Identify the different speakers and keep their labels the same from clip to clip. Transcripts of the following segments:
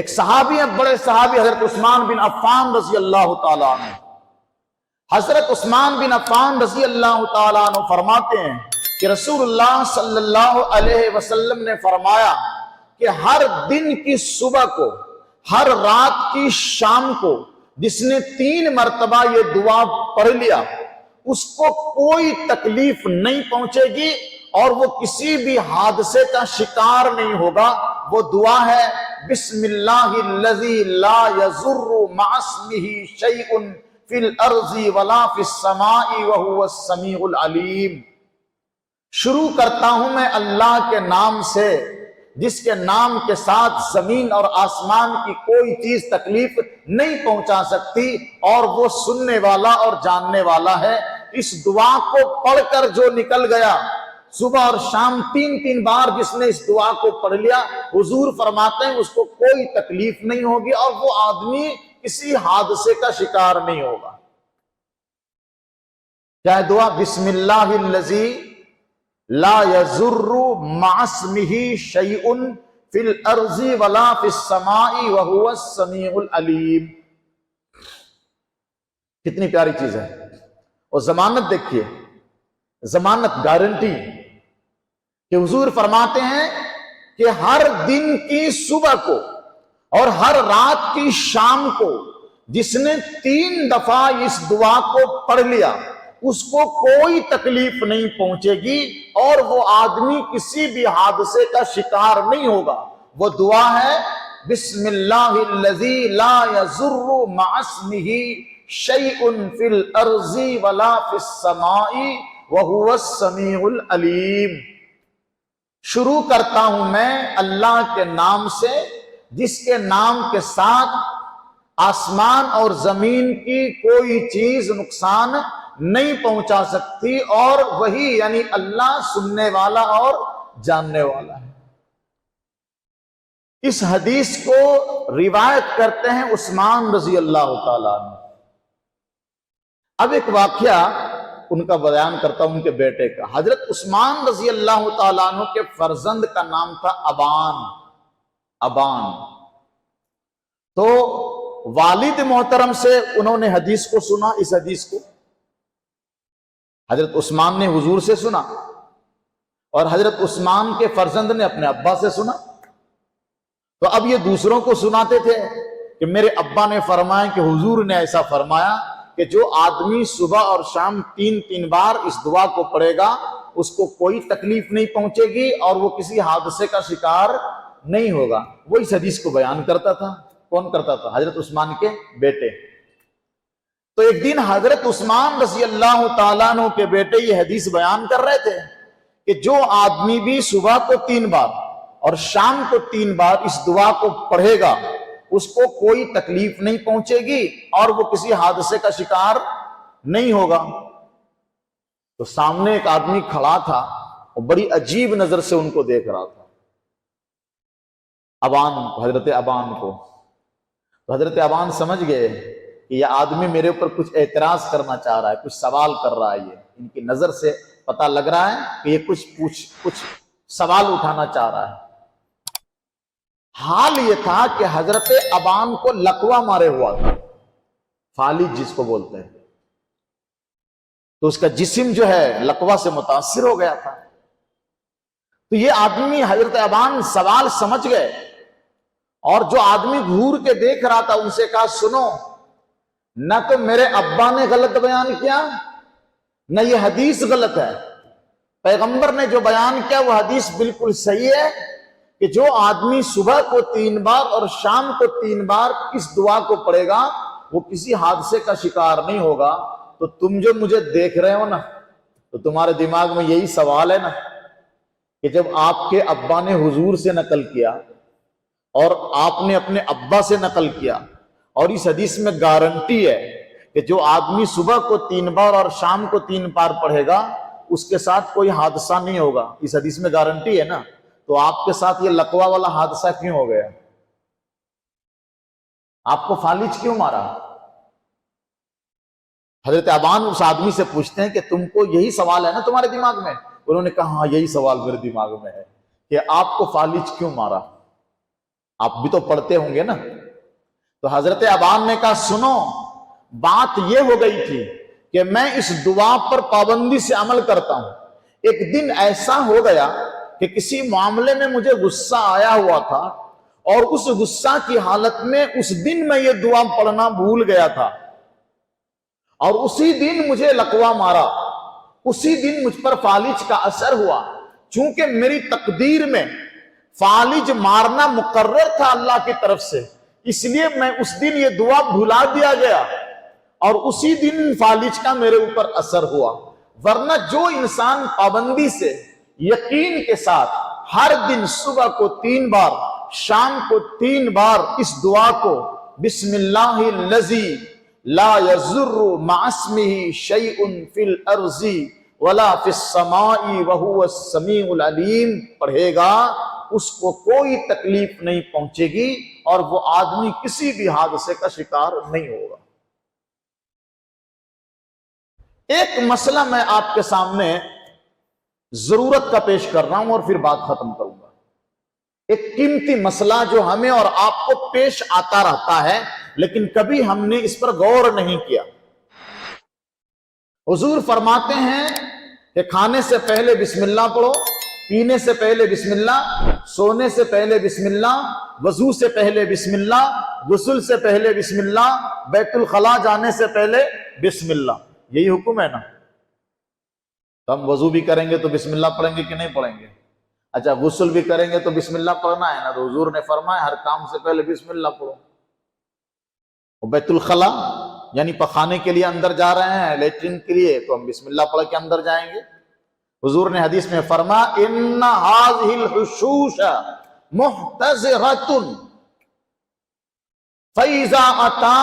Speaker 1: ایک صحابی ہیں، بڑے صحابی حضرت عثمان بن عفان رضی اللہ تعالیٰ عنہ۔ حضرت عثمان بن عفان رضی اللہ تعالیٰ عنہ فرماتے ہیں کہ رسول اللہ صلی اللہ علیہ وسلم نے فرمایا کہ ہر دن کی صبح کو، ہر رات کی شام کو جس نے 3 مرتبہ یہ دعا پڑھ لیا اس کو کوئی تکلیف نہیں پہنچے گی اور وہ کسی بھی حادثے کا شکار نہیں ہوگا۔ وہ دعا ہے بسم اللہ الذی لا یضر مع اسمہ شیء فی الارض ولا فی السماء وہو السمیع العلیم۔ شروع کرتا ہوں میں اللہ کے نام سے جس کے نام کے ساتھ زمین اور آسمان کی کوئی چیز تکلیف نہیں پہنچا سکتی اور وہ سننے والا اور جاننے والا ہے۔ اس دعا کو پڑھ کر جو نکل گیا صبح اور شام 3 بار جس نے اس دعا کو پڑھ لیا، حضور فرماتے ہیں اس کو کوئی تکلیف نہیں ہوگی اور وہ آدمی کسی حادثے کا شکار نہیں ہوگا۔ کیا دعا؟ بسم اللہ الذی لا یضر مع اسمہ شیء فی الارض ولا فی السماء وہو السمیع العلیم۔ کتنی پیاری چیز ہے۔ اور ضمانت دیکھیے، ضمانت، گارنٹی کہ حضور فرماتے ہیں کہ ہر دن کی صبح کو اور ہر رات کی شام کو جس نے 3 دفعہ اس دعا کو پڑھ لیا اس کو کوئی تکلیف نہیں پہنچے گی اور وہ آدمی کسی بھی حادثے کا شکار نہیں ہوگا۔ وہ دعا ہے بسم اللہ الذی لا یضر مع اسمہ شیء فی الارض ولا فی السماء وہو السمیع العلیم۔ شروع کرتا ہوں میں اللہ کے نام سے جس کے نام کے ساتھ آسمان اور زمین کی کوئی چیز نقصان نہیں پہنچا سکتی اور وہی یعنی اللہ سننے والا اور جاننے والا ہے۔ اس حدیث کو روایت کرتے ہیں عثمان رضی اللہ تعالیٰ عنہ۔ اب ایک واقعہ ان کا بیان کرتا ہوں، ان کے بیٹے کا۔ حضرت عثمان رضی اللہ تعالیٰ عنہ کے فرزند کا نام تھا ابان۔ تو والد محترم سے انہوں نے حدیث کو سنا، اس حدیث کو حضرت عثمان نے حضور سے سنا اور حضرت عثمان کے فرزند نے اپنے ابا سے سنا۔ تو اب یہ دوسروں کو سناتے تھے کہ میرے ابا نے فرمایا کہ حضور نے ایسا فرمایا کہ جو آدمی صبح اور شام 3 بار اس دعا کو پڑھے گا اس کو کوئی تکلیف نہیں پہنچے گی اور وہ کسی حادثے کا شکار نہیں ہوگا۔ وہ اس حدیث کو بیان کرتا تھا۔ کون کرتا تھا؟ حضرت عثمان کے بیٹے۔ تو ایک دن حضرت عثمان رضی اللہ تعالیٰ عنہ کے بیٹے یہ حدیث بیان کر رہے تھے کہ جو آدمی بھی صبح کو 3 بار اور شام کو 3 بار اس دعا کو پڑھے گا اس کو کوئی تکلیف نہیں پہنچے گی اور وہ کسی حادثے کا شکار نہیں ہوگا۔ تو سامنے ایک آدمی کھڑا تھا اور بڑی عجیب نظر سے ان کو دیکھ رہا تھا، حضرت ابان کو۔ تو حضرت ابان سمجھ گئے کہ یہ آدمی میرے اوپر کچھ اعتراض کرنا چاہ رہا ہے، کچھ سوال کر رہا ہے۔ یہ ان کی نظر سے پتہ لگ رہا ہے کہ یہ کچھ سوال اٹھانا چاہ رہا ہے۔ حال یہ تھا کہ حضرت ابان کو لقوہ مارے ہوا تھا، فالج جس کو بولتے ہیں، تو اس کا جسم جو ہے لقوہ سے متاثر ہو گیا تھا۔ تو یہ آدمی حضرت ابان سوال سمجھ گئے اور جو آدمی گھور کے دیکھ رہا تھا ان سے کہا سنو، نہ تو میرے ابا نے غلط بیان کیا نہ یہ حدیث غلط ہے، پیغمبر نے جو بیان کیا وہ حدیث بالکل صحیح ہے کہ جو آدمی صبح کو 3 بار اور شام کو 3 بار اس دعا کو پڑھے گا وہ کسی حادثے کا شکار نہیں ہوگا۔ تو تم جو مجھے دیکھ رہے ہو نا تو تمہارے دماغ میں یہی سوال ہے نا کہ جب آپ کے ابا نے حضور سے نقل کیا اور آپ نے اپنے ابا سے نقل کیا اور اس حدیث میں گارنٹی ہے کہ جو آدمی صبح کو 3 بار اور شام کو 3 بار پڑھے گا اس کے ساتھ کوئی حادثہ نہیں ہوگا، اس حدیث میں گارنٹی ہے نا، تو آپ کے ساتھ یہ لقوہ والا حادثہ کیوں ہو گیا؟ آپ کو فالج کیوں مارا؟ حضرت ابان اس آدمی سے پوچھتے ہیں کہ تم کو یہی سوال ہے نا تمہارے دماغ میں؟ انہوں نے کہا ہاں یہی سوال میرے دماغ میں ہے کہ آپ کو فالج کیوں مارا؟ آپ بھی تو پڑھتے ہوں گے نا. تو حضرت ابان نے کہا سنو، بات یہ ہو گئی تھی کہ میں اس دعا پر پابندی سے عمل کرتا ہوں. ایک دن ایسا ہو گیا کہ کسی معاملے میں مجھے غصہ آیا ہوا تھا، اور اس غصہ کی حالت میں اس دن میں یہ دعا پڑھنا بھول گیا تھا، اور اسی دن مجھے لقوہ مارا، اسی دن مجھ پر فالج کا اثر ہوا. چونکہ میری تقدیر میں فالج مارنا مقرر تھا اللہ کی طرف سے، اس لیے میں اس دن یہ دعا بھلا دیا گیا، اور اسی دن فالج کا میرے اوپر اثر ہوا. ورنہ جو انسان پابندی سے یقین کے ساتھ ہر دن صبح کو 3 بار، شام کو 3 بار اس دعا کو بسم اللہ الذی لا یضر مع اسمہ شیء فی الارض ولا فی السماء وہو السمیع العلیم پڑھے گا، اس کو کوئی تکلیف نہیں پہنچے گی اور وہ آدمی کسی بھی حادثے کا شکار نہیں ہوگا. ایک مسئلہ میں آپ کے سامنے ضرورت کا پیش کر رہا ہوں اور پھر بات ختم کروں گا. ایک قیمتی مسئلہ جو ہمیں اور آپ کو پیش آتا رہتا ہے، لیکن کبھی ہم نے اس پر غور نہیں کیا. حضور فرماتے ہیں کہ کھانے سے پہلے بسم اللہ پڑھو، پینے سے پہلے بسم اللہ، سونے سے پہلے بسم اللہ، وضو سے پہلے بسم اللہ، غسل سے پہلے بسم اللہ، بیت الخلاء جانے سے پہلے بسم اللہ. یہی حکم ہے نا؟ تو ہم وضو بھی کریں گے تو بسم اللہ پڑھیں گے کہ نہیں پڑھیں گے؟ اچھا غسل بھی کریں گے تو بسم اللہ پڑھنا ہے نا؟ تو حضور نے فرمایا ہر کام سے پہلے بسم اللہ پڑھو. بیت الخلاء یعنی پخانے کے لیے اندر جا رہے ہیں، لیٹرین کے لیے، تو ہم بسم اللہ پڑھ کے اندر جائیں گے. حضور نے حدیث میں فرمایا ان هذه الحشوش محتضرۃ فاذا اتى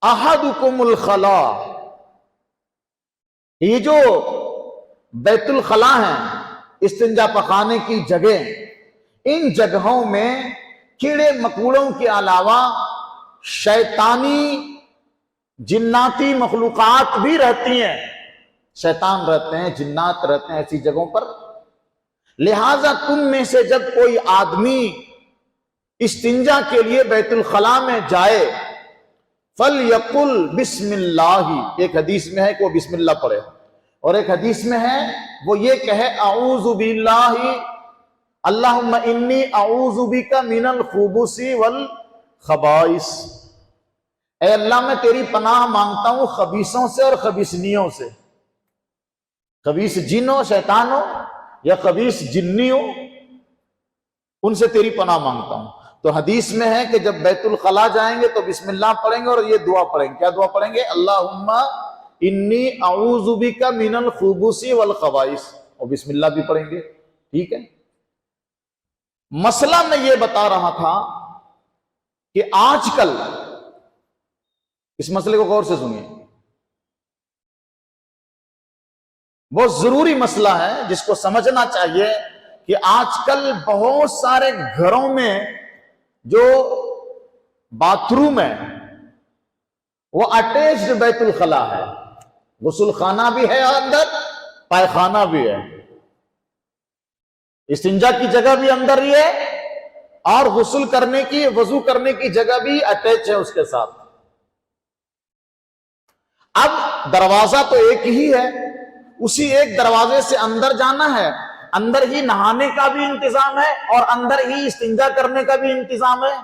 Speaker 1: احدکم الخلاء. یہ جو بیت الخلاء ہیں، استنجا پخانے کی جگہ، ان جگہوں میں کیڑے مکوڑوں کے علاوہ شیطانی جناتی مخلوقات بھی رہتی ہیں. شیطان رہتے ہیں، جنات رہتے ہیں ایسی جگہوں پر. لہذا تم میں سے جب کوئی آدمی استنجا کے لیے بیت الخلاء میں جائے فَلْيَقُلْ بِسْمِ اللَّهِ، ایک حدیث میں ہے کہ وہ بسم اللہ پڑھے، اور ایک حدیث میں ہے وہ یہ کہے اعوذ باللہ اللہم انی اعوذ بک من الخبث والخبائث. اے اللہ میں تیری پناہ مانگتا ہوں خبیثوں سے اور خبیثنیوں سے. خبیث جن ہو، شیطان ہو، یا خبیث جنی ہو، ان سے تیری پناہ مانگتا ہوں. تو حدیث میں ہے کہ جب بیت الخلاء جائیں گے تو بسم اللہ پڑھیں گے اور یہ دعا پڑھیں گے. کیا دعا پڑھیں گے؟ اللہم انی اعوذ بک من الخبث والخبائث، اور بسم اللہ بھی پڑھیں گے. ٹھیک ہے. مسئلہ میں یہ بتا رہا تھا کہ آج کل اس مسئلے کو غور سے سنیے، بہت ضروری مسئلہ ہے جس کو سمجھنا چاہیے کہ آج کل بہت سارے گھروں میں جو باتھ روم ہے وہ اٹیچڈ بیت الخلاء ہے. غسل خانہ بھی ہے اندر، پائخانہ بھی ہے، استنجا کی جگہ بھی اندر ہی ہے، اور غسل کرنے کی، وضو کرنے کی جگہ بھی اٹیچ ہے اس کے ساتھ. اب دروازہ تو ایک ہی ہے، اسی ایک دروازے سے اندر جانا ہے، اندر ہی نہانے کا بھی انتظام ہے اور اندر ہی استنجا کرنے کا بھی انتظام ہے.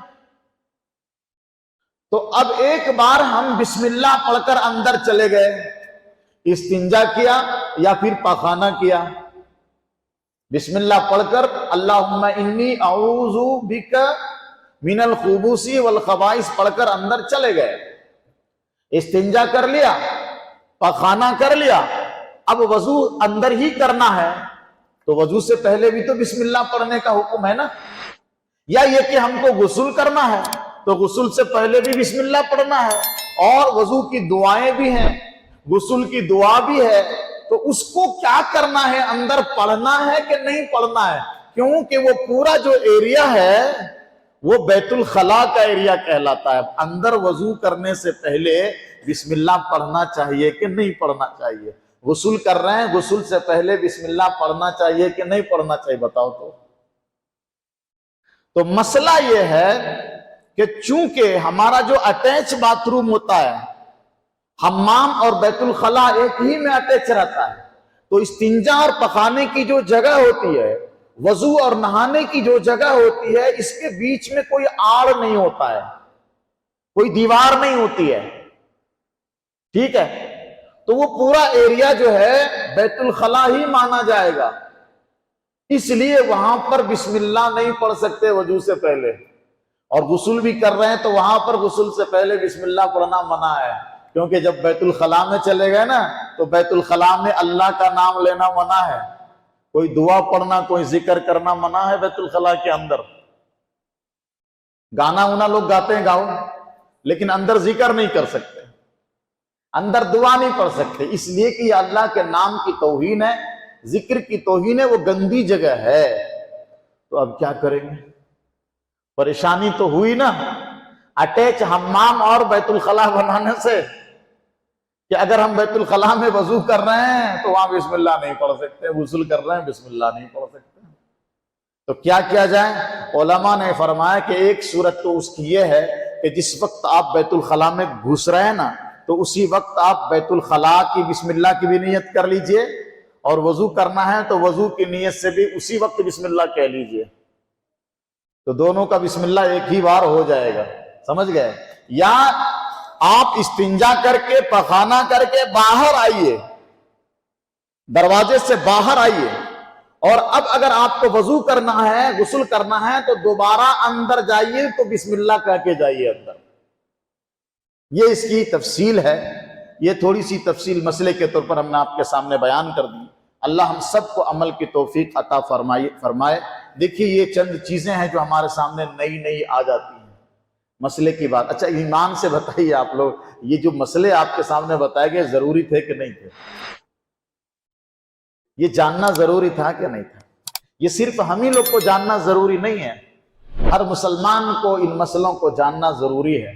Speaker 1: تو اب ایک بار ہم بسم اللہ پڑھ کر اندر چلے گئے، استنجا کیا یا پھر پاخانہ کیا، بسم اللہ پڑھ کر اللہم انی اعوذ بک من الخبث والخبائث پڑھ کر اندر چلے گئے، استنجا کر لیا، پاخانہ کر لیا. اب وضو اندر ہی کرنا ہے تو وضو سے پہلے بھی تو بسم اللہ پڑھنے کا حکم ہے نا. یا یہ کہ ہم کو غسل کرنا ہے تو غسل سے پہلے بھی بسم اللہ پڑھنا ہے، اور وضو کی دعائیں بھی ہیں، غسل کی دعا بھی ہے. تو اس کو کیا کرنا ہے؟ اندر پڑھنا ہے کہ نہیں پڑھنا ہے؟ کیونکہ وہ پورا جو ایریا ہے وہ بیت الخلاء کا ایریا کہلاتا ہے. اندر وضو کرنے سے پہلے بسم اللہ پڑھنا چاہیے کہ نہیں پڑھنا چاہیے؟ غسل کر رہے ہیں، غسل سے پہلے بسم اللہ پڑھنا چاہیے کہ نہیں پڑھنا چاہیے؟ بتاؤ تو مسئلہ یہ ہے کہ چونکہ ہمارا جو اٹیچ باتھ روم ہوتا ہے، حمام اور بیت الخلا ایک ہی میں اٹیچ رہتا ہے، تو استنجا اور پخانے کی جو جگہ ہوتی ہے، وضو اور نہانے کی جو جگہ ہوتی ہے، اس کے بیچ میں کوئی آڑ نہیں ہوتا ہے، کوئی دیوار نہیں ہوتی ہے، ٹھیک ہے؟ تو وہ پورا ایریا جو ہے بیت الخلا ہی مانا جائے گا، اس لیے وہاں پر بسم اللہ نہیں پڑھ سکتے وضو سے پہلے، اور غسل بھی کر رہے ہیں تو وہاں پر غسل سے پہلے بسم اللہ پڑھنا منع ہے، کیونکہ جب بیت الخلا میں چلے گئے نا تو بیت الخلا میں اللہ کا نام لینا منع ہے، کوئی دعا پڑھنا، کوئی ذکر کرنا منع ہے بیت الخلا کے اندر۔ گانا ونا لوگ گاتے ہیں، گاؤ، لیکن اندر ذکر نہیں کر سکتے، اندر دعا نہیں پڑھ سکتے، اس لیے کہ یہ اللہ کے نام کی توہین ہے، ذکر کی توہین ہے، وہ گندی جگہ ہے۔ تو اب کیا کریں گے؟ پریشانی تو ہوئی نا اٹیچ حمام اور بیت الخلا بنانے سے، کہ اگر ہم بیت الخلا میں وضو کر رہے ہیں تو وہاں بسم اللہ نہیں پڑھ سکتے، غسل کر رہے ہیں بسم اللہ نہیں پڑھ سکتے، تو کیا کیا جائے؟ علماء نے فرمایا کہ ایک صورت تو اس کی یہ ہے کہ جس وقت آپ بیت الخلا میں گھس رہے ہیں نا تو اسی وقت آپ بیت الخلا کی بسم اللہ کی بھی نیت کر لیجئے، اور وضو کرنا ہے تو وضو کی نیت سے بھی اسی وقت بسم اللہ کہہ لیجئے، تو دونوں کا بسم اللہ ایک ہی بار ہو جائے گا، سمجھ گئے؟ یا آپ استنجا کر کے پخانا کر کے باہر آئیے، دروازے سے باہر آئیے، اور اب اگر آپ کو وضو کرنا ہے، غسل کرنا ہے تو دوبارہ اندر جائیے تو بسم اللہ کہہ کے جائیے اندر۔ یہ اس کی تفصیل ہے، یہ تھوڑی سی تفصیل مسئلے کے طور پر ہم نے آپ کے سامنے بیان کر دی۔ اللہ ہم سب کو عمل کی توفیق عطا فرمائے۔ دیکھیے یہ چند چیزیں ہیں جو ہمارے سامنے نئی نئی آ جاتی ہیں مسئلے کی بات۔ اچھا ایمان سے بتائیے آپ لوگ، یہ جو مسئلے آپ کے سامنے بتائے گئے ضروری تھے کہ نہیں تھے؟ یہ جاننا ضروری تھا کہ نہیں تھا؟ یہ صرف ہم ہی لوگ کو جاننا ضروری نہیں ہے، ہر مسلمان کو ان مسئلوں کو جاننا ضروری ہے۔